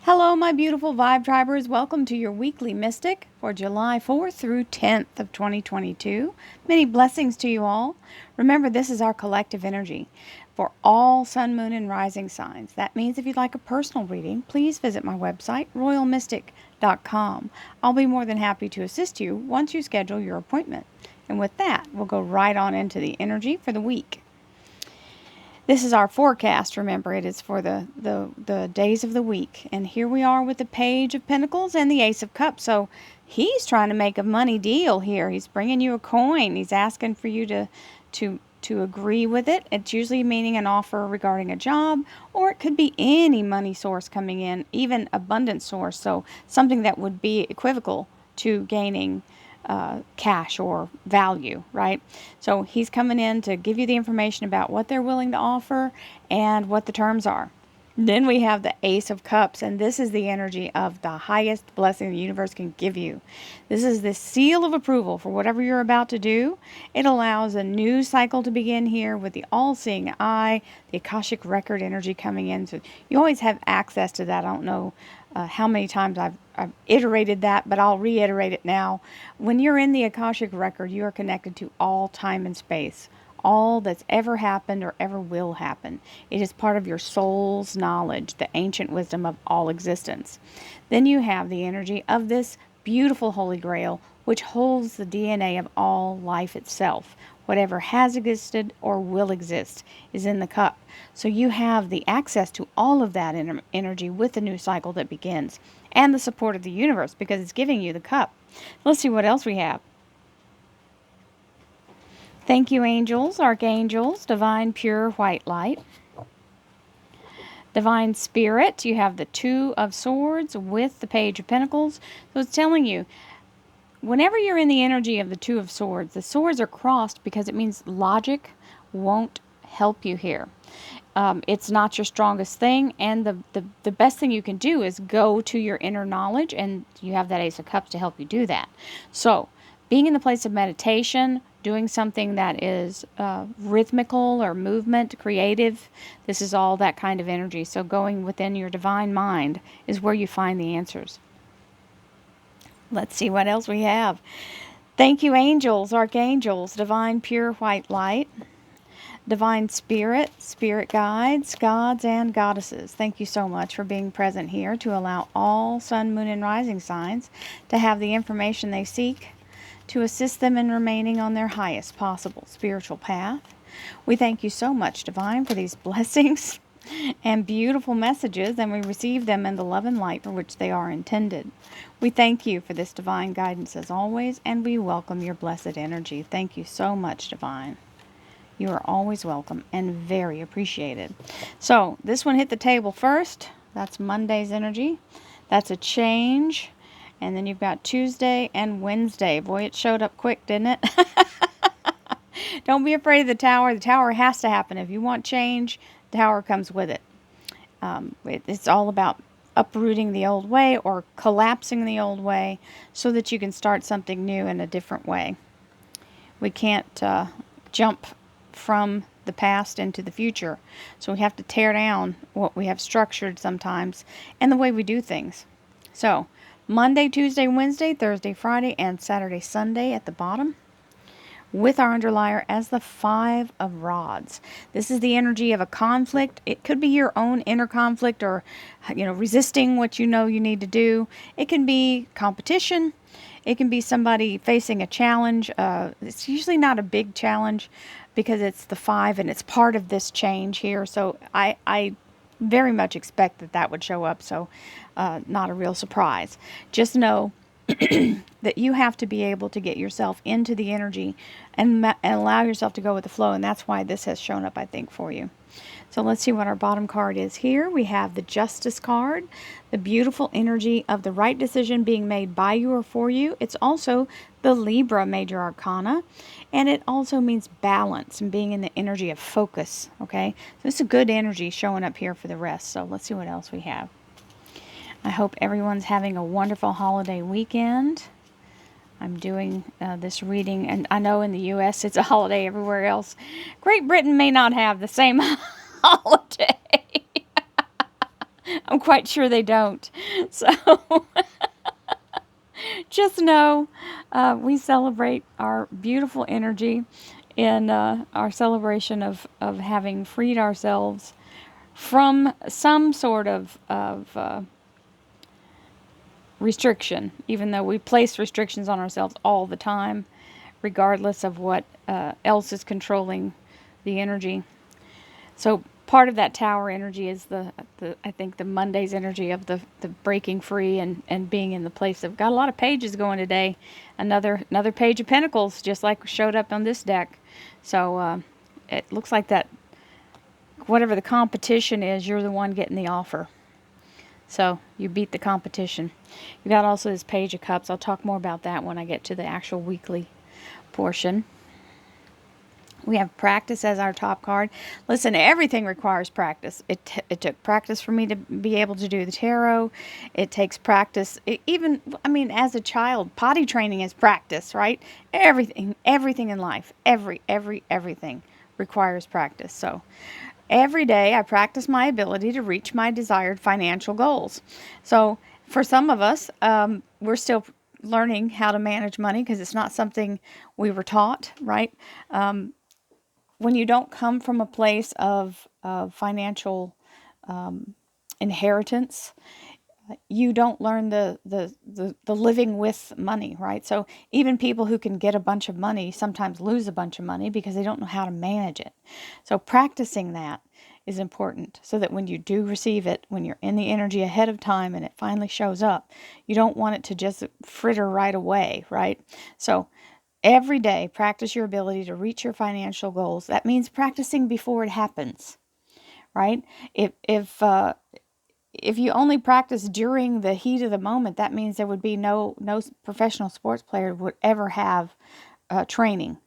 Hello, my beautiful Vibe Tribers. Welcome to your weekly Mystic for July 4th through 10th of 2022. Many blessings to you all. Remember, this is our collective energy for all sun, moon, and rising signs. That means if you'd like a personal reading, please visit my website, royalmystic.com. I'll be more than happy to assist you once you schedule your appointment. And with that, we'll go right on into the energy for the week. This is our forecast. Remember, it is for the days of the week. And here we are with the Page of Pentacles and the Ace of Cups. So he's trying to make a money deal here. He's bringing you a coin. He's asking for you to agree with it. It's usually meaning an offer regarding a job, or it could be any money source coming in, even abundant source. So something that would be equivocal to gaining cash or value, right? So he's coming in to give you the information about what they're willing to offer and what the terms are. Then we have the Ace of Cups, and this is the energy of the highest blessing the universe can give you. This is the seal of approval for whatever you're about to do. It allows a new cycle to begin here with the all-seeing eye, the Akashic record energy coming in. So you always have access to that. I don't know how many times I've iterated that, but I'll reiterate it now. When you're in the Akashic record, you are connected to all time and space. All that's ever happened or ever will happen. It is part of your soul's knowledge, the ancient wisdom of all existence. Then you have the energy of this beautiful Holy Grail, which holds the DNA of all life itself. Whatever has existed or will exist is in the cup. So you have the access to all of that energy with the new cycle that begins, and the support of the universe because it's giving you the cup. Let's see what else we have. Thank you, angels, archangels, divine pure white light. Divine Spirit, you have the Two of Swords with the Page of Pentacles. So it's telling you, whenever you're in the energy of the Two of Swords, the swords are crossed because it means logic won't help you here. It's not your strongest thing, and the best thing you can do is go to your inner knowledge, and you have that Ace of Cups to help you do that. So being in the place of meditation, doing something that is rhythmical or movement, creative, this is all that kind of energy. So going within your divine mind is where you find the answers. Let's see what else we have. Thank you, angels, archangels, divine pure white light. Divine Spirit, spirit guides, gods, and goddesses. Thank you so much for being present here to allow all sun, moon, and rising signs to have the information they seek to assist them in remaining on their highest possible spiritual path. We thank you so much, Divine, for these blessings and beautiful messages, and we receive them in the love and light for which they are intended. We thank you for this divine guidance as always, and we welcome your blessed energy. Thank you so much, Divine. You are always welcome and very appreciated. So this one hit the table first. That's Monday's energy. That's a change. And then you've got Tuesday and Wednesday. Boy, it showed up quick, didn't it? Don't be afraid of the tower. The tower has to happen. If you want change, the tower comes with it. It's all about uprooting the old way or collapsing the old way so that you can start something new in a different way. We can't jump from the past into the future. So we have to tear down what we have structured sometimes and the way we do things. So Monday, Tuesday, Wednesday, Thursday, Friday, and Saturday, Sunday at the bottom, with our underlier as the Five of Rods. This is the energy of a conflict. It could be your own inner conflict or, resisting what you know you need to do. It can be competition. It can be somebody facing a challenge. It's usually not a big challenge because it's the five and it's part of this change here. So I very much expect that would show up. So not a real surprise. Just know that you have to be able to get yourself into the energy and allow yourself to go with the flow. And that's why this has shown up, I think, for you. So let's see what our bottom card is here. We have the Justice card, the beautiful energy of the right decision being made by you or for you. It's also the Libra Major Arcana, and it also means balance and being in the energy of focus, okay? So it's a good energy showing up here for the rest. So let's see what else we have. I hope everyone's having a wonderful holiday weekend. I'm doing this reading, and I know in the U.S. it's a holiday everywhere else. Great Britain may not have the same holiday. I'm quite sure they don't. So just know we celebrate our beautiful energy in our celebration of having freed ourselves from some sort of restriction, even though we place restrictions on ourselves all the time, regardless of what else is controlling the energy. So part of that tower energy is the I think the Monday's energy of the breaking free and being in the place of, got a lot of pages going today. Another page of pentacles, just like showed up on this deck. So it looks like that whatever the competition is, you're the one getting the offer. So you beat the competition. You got also this Page of Cups. I'll talk more about that when I get to the actual weekly portion. We have practice as our top card. Listen, everything requires practice. It took practice for me to be able to do the tarot. It takes practice. Even, I mean, as a child, potty training is practice, right? Everything in life, everything requires practice. So every day I practice my ability to reach my desired financial goals. So for some of us, we're still learning how to manage money because it's not something we were taught, right? When you don't come from a place of financial inheritance, you don't learn the living with money, right? So even people who can get a bunch of money sometimes lose a bunch of money because they don't know how to manage it. So practicing that is important so that when you do receive it, when you're in the energy ahead of time and it finally shows up, you don't want it to just fritter right away, right? So every day, practice your ability to reach your financial goals. That means practicing before it happens, right? If you only practice during the heat of the moment, that means there would be no professional sports player would ever have training.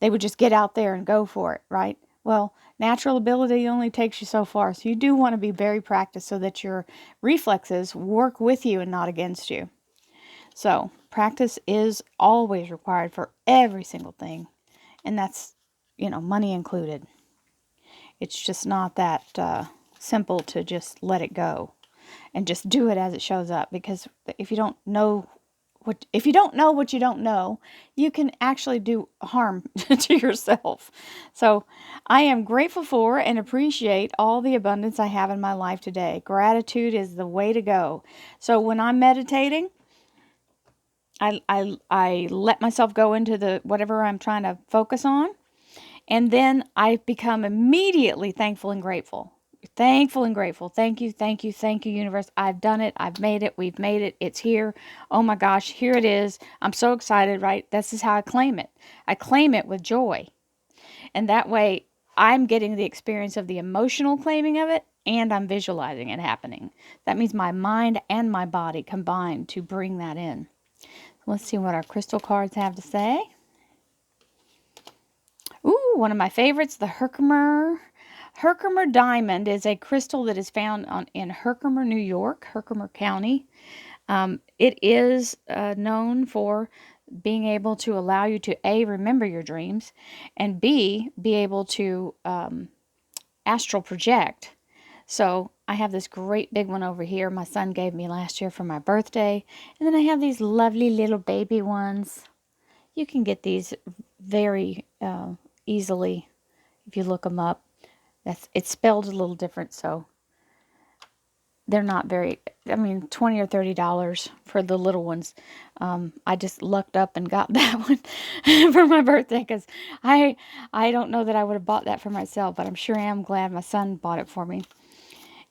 They would just get out there and go for it, right? Well, natural ability only takes you so far. So you do want to be very practiced so that your reflexes work with you and not against you. So practice is always required for every single thing. And that's, money included. It's just not that simple to just let it go and just do it as it shows up. Because if you don't know what you don't know, you can actually do harm to yourself. So I am grateful for and appreciate all the abundance I have in my life today. Gratitude is the way to go. So when I'm meditating, I let myself go into the whatever I'm trying to focus on, and then I become immediately thankful and grateful. Thankful and grateful. Thank you, thank you, thank you, universe. I've done it. I've made it. We've made it. It's here. Oh my gosh, here it is. I'm so excited, right? This is how I claim it. I claim it with joy. And that way I'm getting the experience of the emotional claiming of it, and I'm visualizing it happening. That means my mind and my body combine to bring that in. Let's see what our crystal cards have to say. Ooh, one of my favorites, the Herkimer. Herkimer diamond is a crystal that is found in Herkimer, New York, Herkimer County. It is known for being able to allow you to A, remember your dreams, and B, be able to astral project. So I have this great big one over here my son gave me last year for my birthday. And then I have these lovely little baby ones. You can get these very easily if you look them up. It's spelled a little different, so they're not very, $20 or $30 for the little ones. I just lucked up and got that one for my birthday because I don't know that I would have bought that for myself, but I'm sure I am glad my son bought it for me.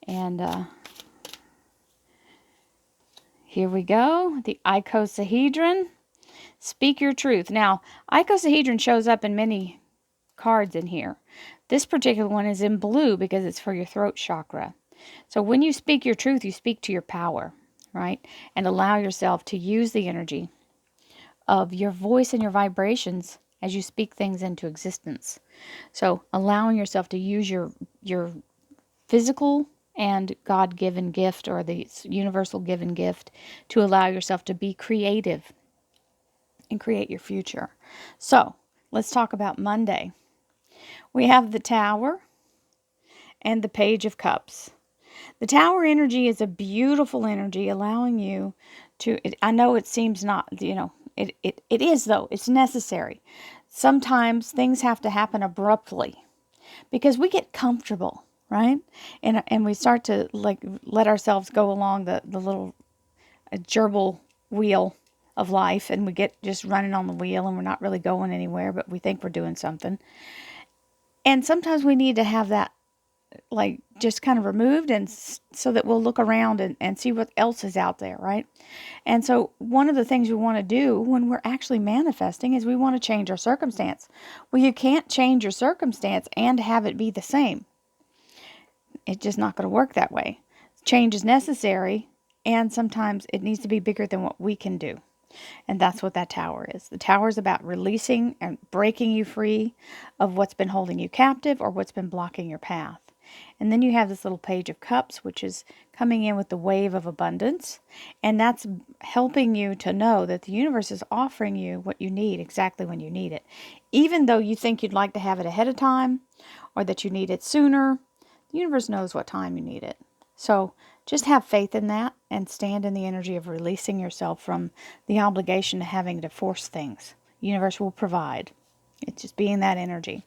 And here we go, the icosahedron. Speak your truth. Now, icosahedron shows up in many cards in here. This particular one is in blue because it's for your throat chakra. So when you speak your truth, you speak to your power, right? And allow yourself to use the energy of your voice and your vibrations as you speak things into existence. So allowing yourself to use your physical and God-given gift, or the universal given gift, to allow yourself to be creative and create your future. So let's talk about Monday. We have the Tower and the Page of Cups. The Tower energy is a beautiful energy, allowing you to, I know it seems not, it is though, it's necessary. Sometimes things have to happen abruptly because we get comfortable, right? And we start to like let ourselves go along the little gerbil wheel of life, and we get just running on the wheel and we're not really going anywhere, but we think we're doing something. And sometimes we need to have that like just kind of removed, and so that we'll look around and see what else is out there, right? And so one of the things we want to do when we're actually manifesting is we want to change our circumstance. Well, you can't change your circumstance and have it be the same. It's just not going to work that way. Change is necessary, and sometimes it needs to be bigger than what we can do. And that's what that tower is. The tower is about releasing and breaking you free of what's been holding you captive or what's been blocking your path. And then you have this little page of cups, which is coming in with the wave of abundance. And that's helping you to know that the universe is offering you what you need exactly when you need it. Even though you think you'd like to have it ahead of time or that you need it sooner, the universe knows what time you need it. So just have faith in that and stand in the energy of releasing yourself from the obligation to having to force things. The universe will provide. It's just being that energy.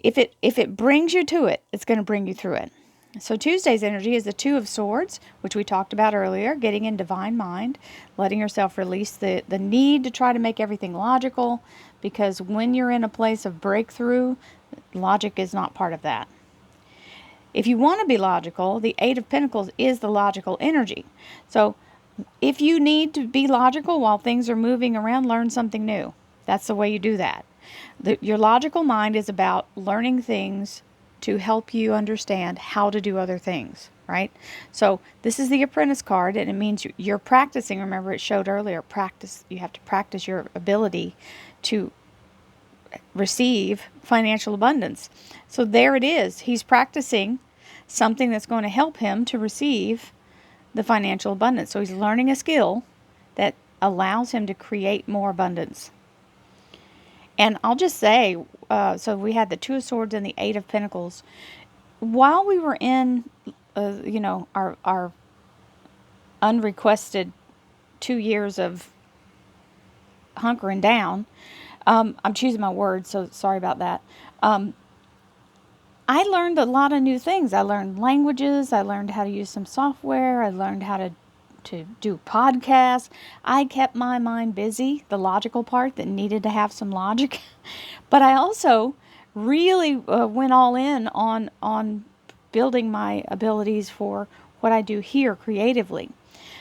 If it brings you to it, it's going to bring you through it. So Tuesday's energy is the Two of Swords, which we talked about earlier, getting in divine mind, letting yourself release the need to try to make everything logical, because when you're in a place of breakthrough, logic is not part of that. If you want to be logical, the Eight of Pentacles is the logical energy. So if you need to be logical while things are moving around, learn something new. That's the way you do that. Your logical mind is about learning things to help you understand how to do other things, right? So this is the Apprentice card, and it means you're practicing. Remember, it showed earlier, practice. You have to practice your ability to receive financial abundance. So there it is. He's practicing something that's going to help him to receive the financial abundance. So he's learning a skill that allows him to create more abundance. And I'll just say, so we had the Two of Swords and the Eight of Pentacles. While we were in, our unrequested 2 years of hunkering down, I'm choosing my words, so sorry about that. I learned a lot of new things. I learned languages. I learned how to use some software. I learned how to do podcasts. I kept my mind busy, the logical part that needed to have some logic. But I also really went all in on building my abilities for what I do here creatively.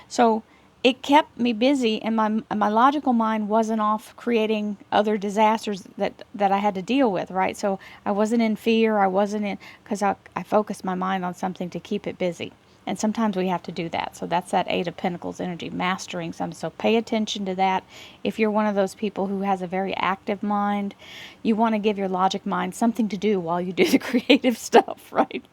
So it kept me busy, and my logical mind wasn't off creating other disasters that I had to deal with, right? So I wasn't in fear. I wasn't in, because I focused my mind on something to keep it busy. And sometimes we have to do that. So that's that Eight of Pentacles energy, mastering something. So pay attention to that. If you're one of those people who has a very active mind, you want to give your logic mind something to do while you do the creative stuff, right?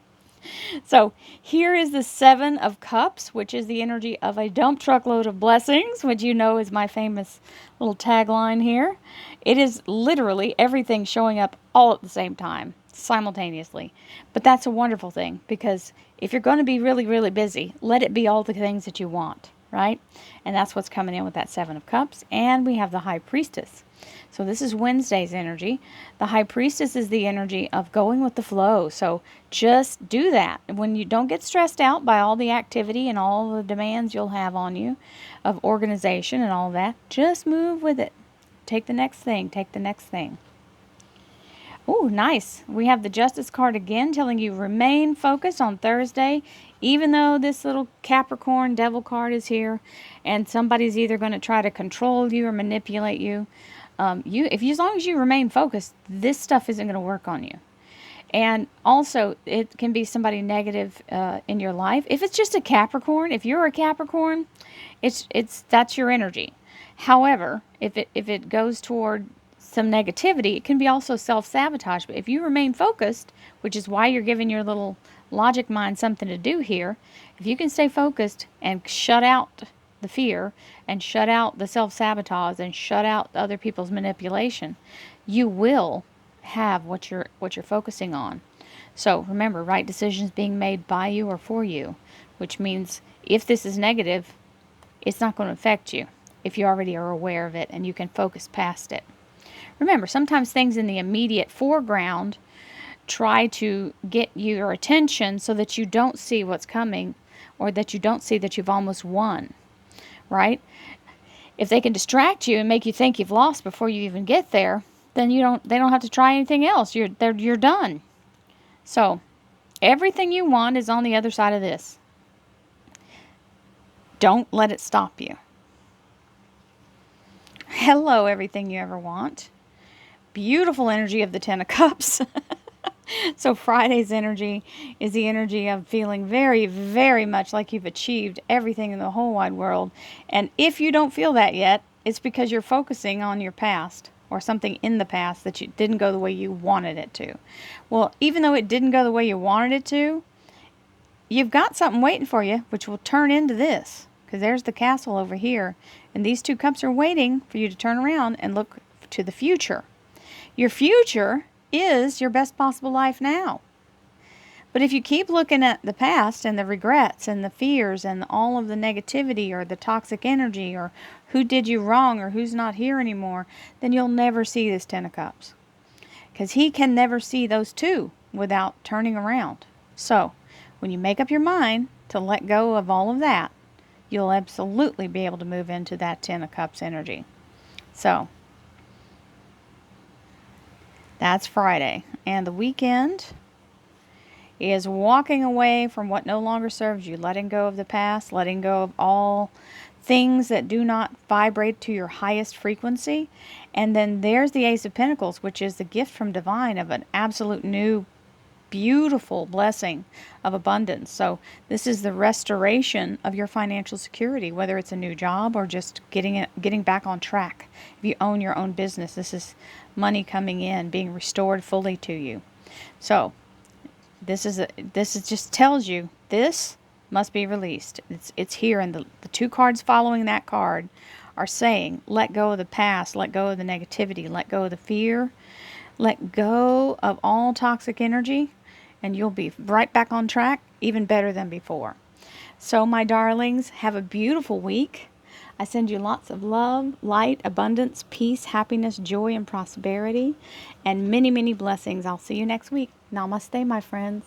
So here is the Seven of Cups, which is the energy of a dump truckload of blessings, which you know is my famous little tagline here. It is literally everything showing up all at the same time, simultaneously. But that's a wonderful thing, because if you're going to be really, really busy, let it be all the things that you want, right? And that's what's coming in with that Seven of Cups. And we have the High Priestess. So this is Wednesday's energy. The High Priestess is the energy of going with the flow. So just do that. When you don't get stressed out by all the activity and all the demands you'll have on you of organization and all that, just move with it. Take the next thing. Take the next thing. Oh, nice. We have the Justice card again, telling you remain focused on Thursday, even though this little Capricorn Devil card is here, and somebody's either going to try to control you or manipulate you. As long as you remain focused, this stuff isn't going to work on you. And also, it can be somebody negative in your life. If it's just a Capricorn, if you're a Capricorn, that's your energy. However, if it goes toward some negativity, it can be also self-sabotage. But if you remain focused, which is why you're giving your little logic mind something to do here, if you can stay focused and shut out the fear and shut out the self-sabotage and shut out other people's manipulation, you will have what you're focusing on. So remember, right decisions being made by you or for you, which means if this is negative, it's not going to affect you if you already are aware of it and you can focus past it. Remember, sometimes things in the immediate foreground try to get your attention so that you don't see what's coming, or that you don't see that you've almost won, right? If they can distract you and make you think you've lost before you even get there, then they don't have to try anything else. You're done. So, everything you want is on the other side of this. Don't let it stop you. Hello, everything you ever want. Beautiful energy of the Ten of Cups. So Friday's energy is the energy of feeling very, very much like you've achieved everything in the whole wide world. And if you don't feel that yet, it's because you're focusing on your past or something in the past that you didn't go the way you wanted it to. Well, even though it didn't go the way you wanted it to, you've got something waiting for you, which will turn into this. Because there's the castle over here. And these two cups are waiting for you to turn around and look to the future. Your future is your best possible life now. But if you keep looking at the past and the regrets and the fears and all of the negativity or the toxic energy or who did you wrong or who's not here anymore, then you'll never see this Ten of Cups. Because he can never see those two without turning around. So, when you make up your mind to let go of all of that, you'll absolutely be able to move into that Ten of Cups energy. So, that's Friday. And the weekend is walking away from what no longer serves you, letting go of the past, letting go of all things that do not vibrate to your highest frequency. And then there's the Ace of Pentacles, which is the gift from divine of an absolute new, beautiful blessing of abundance. So this is the restoration of your financial security, whether it's a new job or just getting back on track. If you own your own business, this is money coming in, being restored fully to you. So this just tells you this must be released. It's here, and the two cards following that card are saying, let go of the past, let go of the negativity, let go of the fear, let go of all toxic energy, and you'll be right back on track, even better than before. So, my darlings, have a beautiful week. I send you lots of love, light, abundance, peace, happiness, joy, and prosperity, and many, many blessings. I'll see you next week. Namaste, my friends.